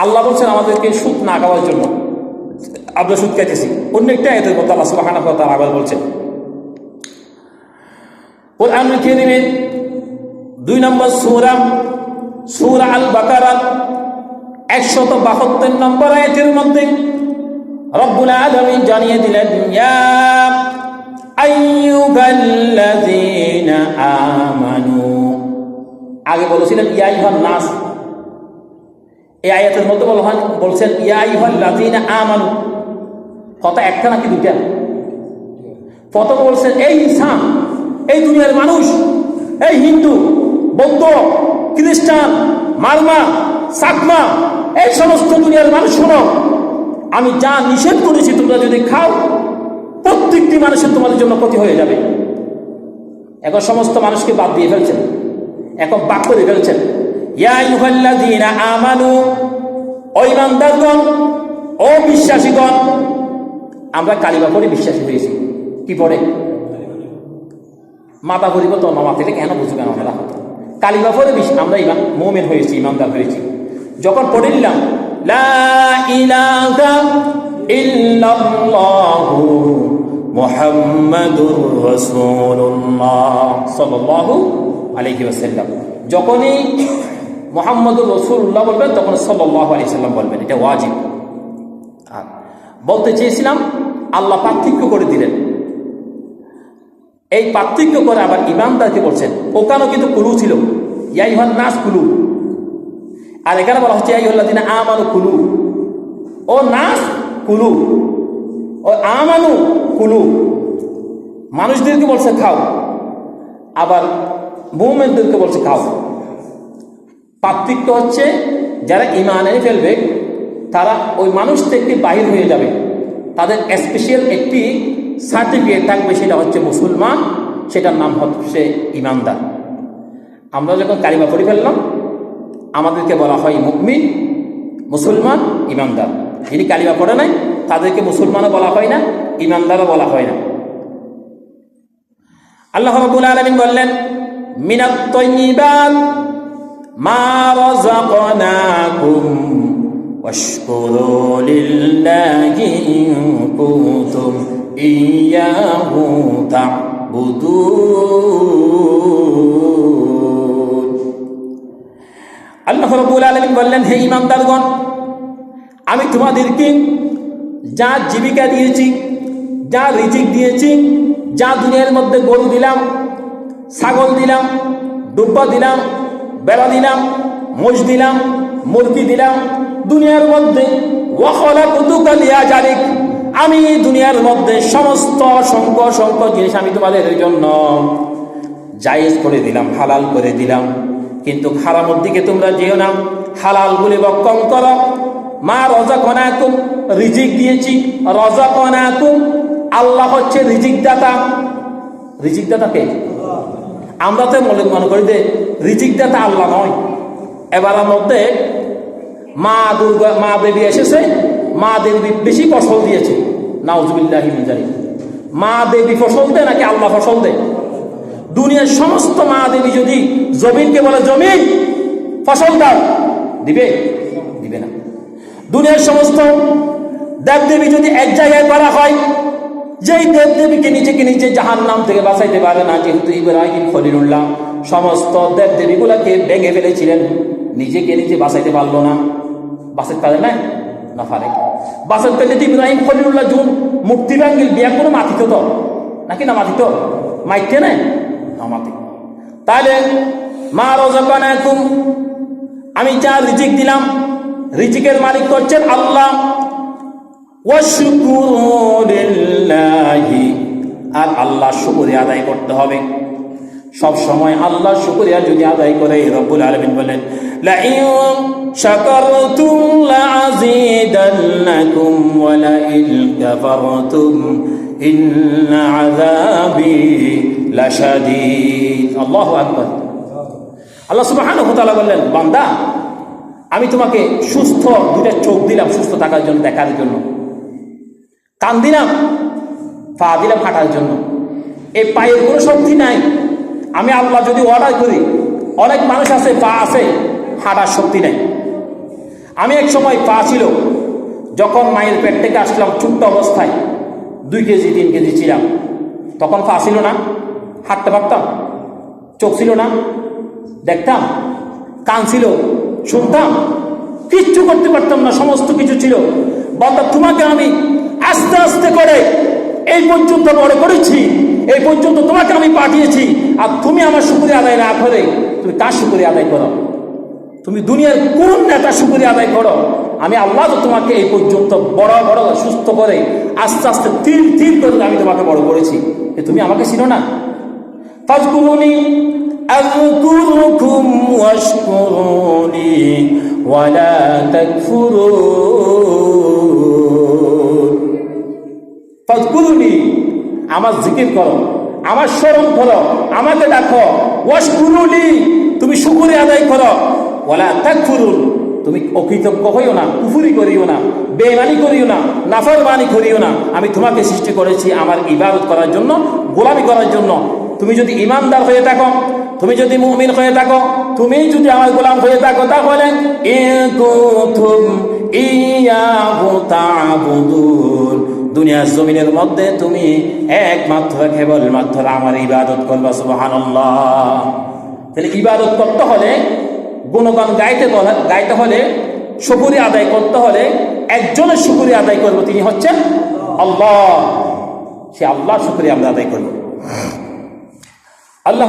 আল্লাহ বলছেন আমাদেরকে সুদ না খাওয়ার জন্য, আমরা সুদ খাইতেছি। অন্য একটা আয়াতের মধ্যে আল্লাহ সুবহানাহু ওয়া তাআলা আবার বলছেন, কোরআনুল কারীমের 2 নম্বর সূরা, সূরা আল বাকারা 172 নম্বর আয়াতের মধ্যে রব্বুল আলামিন জানিয়ে দিলেন, ইয়া আইয়ুহাল্লাযীনা আমানু, আগে বলেছিলেন ইয়া আইয়ুহান নাস, এই আয়াতের মধ্যে বলছেন ইয়া আইয়ুহাল্লাযীনা আমানু। কথা একটা নাকি দুইটা? প্রথম বলছেন এই ইনসান, এই দুনিয়ার মানুষ, এই হিন্দু, বৌদ্ধ, খ্রিস্টান, মারমা, চাকমা, এই সমস্ত দুনিয়ার মানুষ শোনো, আমি যা নিষেধ করেছি তোমরা যদি খাও প্রত্যেকটি মানুষের তোমাদের জন্য ক্ষতি হয়ে যাবে। এখন সমস্ত মানুষকে বাদ দিয়ে ফেলছেন, এখন বাক করে ফেলছেন, ইয়া আইয়ুহাল্লাযীনা আমানু, ও ঈমানদারগণ, ও বিশ্বাসীগণ। আমরা কালিমা পড়ে বিশ্বাসী হয়েছি, কি পড়ে? মাথা পরিব তো মাথাটা কেন বুঝবেন আমরা? কালিমা পড়ে আমরা মুমিন হয়েছি, ঈমানদার হয়েছি। যখন পড়ে নিলাম লা ইলাহা ইল্লাল্লাহু মুহাম্মাদুর রাসূলুল্লাহ সাল্লাল্লাহু আলাইহি ওয়াসাল্লাম, যখনই মুহাম্মাদুর রাসূলুল্লাহ বলবেন তখন সাল্লাল্লাহু আলাইহি ওয়াসাল্লাম বলবেন, এটা ওয়াজিব। আর বলতে চেয়েছিলাম আল্লাহ পার্থক্য করে দিলেন, এই পার্থক্য করে আবার ঈমানদারকে বলছেন। ওখানেও কিন্তু কুলু ছিল, ইয়া আইয়ুহান নাস কুলু, আর এখানে বলা হচ্ছে ইয়া আইয়ুহাল্লাযীনা আমানু কুলু। ও নাস কুলু, ও আমানু কুলু, মানুষদেরকে বলছে খাও, আবার মুমিনদেরকে বলছে খাও। পার্থক্য হচ্ছে যারা ঈমান এনে ফেলবে তারা ওই মানুষ থেকে বাহির হয়ে যাবে, তাদের স্পেশাল একটি সার্টিফিকেট থাকবে, সেটা হচ্ছে মুসলমান, সেটার নাম হচ্ছে ঈমানদার। আমরা যখন কালিমা পড়ে ফেললাম আমাদেরকে বলা হয় মুমিন, মুসলমান, ঈমানদার। যিনি কালিমা পড়ে নাই তাদেরকে মুসলমানও বলা হয় না, ঈমানদারও বলা হয় না। আল্লাহ রাব্বুল আলামিন বললেন, মিনাত তাইয়্যিবাত মা রাযাকনাকুম ওয়াশকুরু লিল্লাহি ইন কুনতুম ইয়্যাহু তা'বুদুন। আল্লাহ রাব্বুল আলামিন বললেন, হে ঈমানদারগণ, আমি তোমাদেরকে যা জীবিকা দিয়েছি, যা রিজিক দিয়েছি, যা দুনিয়ার মধ্যে গরু দিলাম, ছাগল দিলাম, দুব্বা দিলাম, বেড়া দিলাম, মোষ দিলাম, মুরগি দিলাম, দুনিয়ার মধ্যে ওয়াখালাকুতুকা লিআজালিক, আমি দুনিয়ার মধ্যে সমস্ত অসংখ্য জিনিস আমি তোমাদের জন্য জায়েজ করে দিলাম, হালাল করে দিলাম, কিন্তু হারামের দিকে তোমরা যেও না, হালাল বলে বক্ষণ করো। মা রাযাকনাকুম, রিজিক দিয়েছি, রাযাকনাকুম, আল্লাহ হচ্ছে রিজিক দাতা। রিজিক দাতা কে? আমরা তো মনে করি যে রিজিক দাতা আল্লাহ নয়। এবারের মধ্যে মা দুর্গা, মা দেবী এসেছে, মা দেবী বেশি ফসল দিয়েছে, নাউজুবিল্লাহি মিন যালিক। মা দেবী ফসল দেয় নাকি আল্লাহ ফসল দেয়? দুনিয়ার সমস্ত মা দেবী যদি জমিনকে বলে জমিন ফসল দাও, দিবে? দিবে না। দুনিয়ার সমস্ত দেবদেবী যদি এক জায়গায় করা হয়, যেই দেবদেবীকে নিচে জাহান্নাম থেকে বাঁচাইতে পারে না, যেহেতু ইব্রাহিম খলিলুল্লাহ সমস্ত দেবদেবীগুলাকে ভেঙে ফেলেছিলেন, নিজে বাঁচাইতে পারলো না। বাঁচাইতে পারে না পারে। বাঁচাইতে পেলে ইব্রাহিম খলিলুল্লাহ যখন মূর্তি ভাঙ্গিল, বিয়া কোনো মাতিত তো নাকি না মাতিত? মাইতে না মাতি। তাহলে মা রাযাকনাকুম, আমি যা রিজিক দিলাম, রিজিকের মালিক হচ্ছেন আল্লাহ। ওয়াশকুরু লিল্লাহি, আর আল্লাহ শুকরিয়া আদায় করতে হবে। সব সময় আল্লাহ শুকরিয়া যদি আদায় করে, রব্বুল আলামিন বলেন, লা ইন শাকারতুম লাযীদান্নাকুম ওয়া লা ইন কাফারতুম ইন্না আযাবি লাশাদীদ। আল্লাহু আকবার। আল্লাহ সুবহানাহু ওয়া তাআলা বললেন, বান্দা, আমি তোমাকে সুস্থ দুইটা চোখ দিলাম সুস্থ থাকার জন্য, দেখার জন্য, কান দিলাম, পা দিলাম হাঁটার জন্য। এই পায়ের কোনো শক্তি নাই। আমি আল্লাহ যদি অর্ডার করি, অনেক মানুষ আছে পা আছে, হাঁটার শক্তি নাই। আমি এক সময় পা ছিল, যখন মায়ের পেট থেকে আসলাম ছোট্ট অবস্থায় 2 কেজি 3 কেজি ছিলাম, তখন পা ছিল না, হাঁটতে পারতাম, চোখ ছিল না, দেখতাম, কান ছিল, শুনতাম, কিচ্ছু করতে পারতাম না, সমস্ত কিছু ছিল। বলতাম তোমাকে আমি আস্তে আস্তে করে এই পর্যন্ত বড় করেছি, এই পর্যন্ত তোমাকে আমি পাঠিয়েছি, আর তুমি আমার শুকরিয়া আদায় না করে তুমি কার শুকরিয়া আদায় করো? তুমি দুনিয়ার কোন নেতা শুকরিয়া আদায় করো? আমি আল্লাহ তো তোমাকে এই পর্যন্ত বড় বড় সুস্থ করে আস্তে আস্তে ধীর ধীর করে আমি তোমাকে বড় করেছি, তুমি আমাকে চিনো না? ফাজকুরুনি আযকুরুকুম ওয়াশকুরুনি ওয়ালা তাকফুরুন। ফাজকুরুনি, আমার জিকির করো, আমার স্মরণ করো, আমাকে ডাকো। ওয়াশকুরুনি, তুমি শুকরিয়া আদায় করো। ওয়ালা তাকফুরুন, তুমি অকৃতজ্ঞ হইও না, কুফরি করিও না, বেঈমানি করিও না, নাফরমানি করিও না। আমি তোমাকে সৃষ্টি করেছি আমার ইবাদত করার জন্য, গোলামি করার জন্য। তুমি যদি ইমানদার হয়ে থাকো, তুমি যদি মুমিন হয়ে থাকো, তুমি যদি আমার গোলাম হয়ে থাকো, তাহলে ইন কুনতুম ইয়াহু তা'বুদুন, দুনিয়ার জমিনের মধ্যে তুমি একমাত্র কেবলমাত্র আমার ইবাদত করবা। সুবহানাল্লাহ। তাহলে ইবাদত করতে হলে, গুণগান গাইতে হলে, শুকরিয়া আদায় করতে হলে একজনের শুকরিয়া আদায় করবো, তিনি হচ্ছেন আল্লাহ। সে আল্লাহর শুকরিয়া আমরা আদায় করবো। আল্লাহ